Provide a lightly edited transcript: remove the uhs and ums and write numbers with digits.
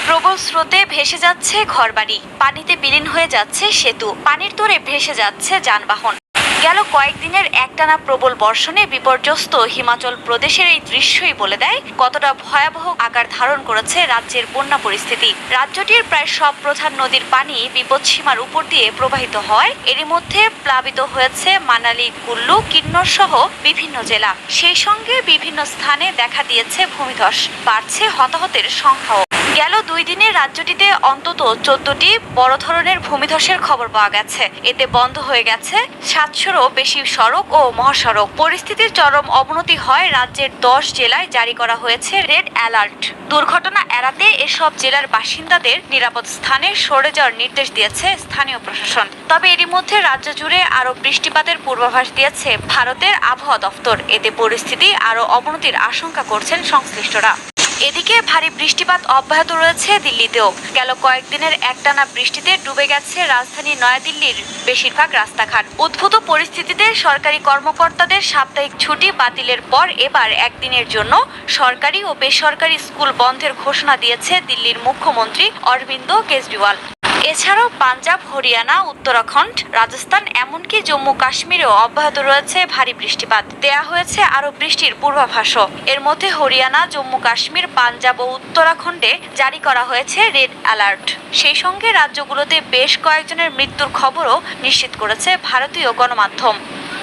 প্রবল স্রোতে ভেসে যাচ্ছে ঘরবাড়ি, পানিতে বিলীন হয়ে যাচ্ছে সেতু, পানির তোড়ে ভেসে যাচ্ছে যানবাহন। গেল কয়েকদিনের একটানা প্রবল বর্ষণে বিপর্যস্ত হিমাচল প্রদেশের এই দৃশ্যই বলে দেয় কতটা ভয়াবহ আকার ধারণ করেছে রাজ্যের বন্যা পরিস্থিতি। রাজ্যটির প্রায় সব প্রধান নদীর পানি বিপদসীমার উপর দিয়ে প্রবাহিত হয়। এরই মধ্যে প্লাবিত হয়েছে মানালি, কুল্লু, কিন্নর সহ বিভিন্ন জেলা। সেই সঙ্গে বিভিন্ন স্থানে দেখা দিয়েছে ভূমিধস, বাড়ছে হতাহতের সংখ্যাও। গেল 2 দিনে রাজ্যটিতে অন্তত 14টি বড় ধরনের ভূমিধসের খবর পাওয়া গেছে। এতে বন্ধ হয়ে গেছে 700-রও বেশি সড়ক ও মহাসড়ক। পরিস্থিতির চরম অবনতি হয় রাজ্যের 10 জেলায় জারি করা হয়েছে রেড অ্যালার্ট। দুর্ঘটনা এড়াতে এসব জেলার বাসিন্দাদের নিরাপদ স্থানে সরে যাওয়ার নির্দেশ দিয়েছে স্থানীয় প্রশাসন। তবে এরই মধ্যে রাজ্য জুড়ে আরও বৃষ্টিপাতের পূর্বাভাস দিয়েছে ভারতের আবহাওয়া দফতর। এতে পরিস্থিতি আরও অবনতির আশঙ্কা করছেন সংশ্লিষ্টরা। এদিকে ভারী বৃষ্টিপাত অব্যাহত রয়েছে দিল্লিতেও। গেল কয়েকদিনের একটানা বৃষ্টিতে ডুবে গেছে রাজধানী নয়াদিল্লির বেশিরভাগ রাস্তাঘাট। উদ্ভূত পরিস্থিতিতে সরকারি কর্মকর্তাদের সাপ্তাহিক ছুটি বাতিলের পর এবার একদিনের জন্য সরকারি ও বেসরকারি স্কুল বন্ধের ঘোষণা দিয়েছে দিল্লির মুখ্যমন্ত্রী অরবিন্দ কেজরিওয়াল। এছাড়াও পাঞ্জাব, হরিয়ানা, উত্তরাখণ্ড, রাজস্থান এমনকি জম্মু কাশ্মীরেও অব্যাহত রয়েছে ভারী বৃষ্টিপাত। দেয়া হয়েছে আরও বৃষ্টির পূর্বাভাসও। এর মধ্যে হরিয়ানা, জম্মু কাশ্মীর, পাঞ্জাব ও উত্তরাখণ্ডে জারি করা হয়েছে রেড অ্যালার্ট। সেই সঙ্গে রাজ্যগুলোতে বেশ কয়েকজনের মৃত্যুর খবরও নিশ্চিত করেছে ভারতীয় গণমাধ্যম।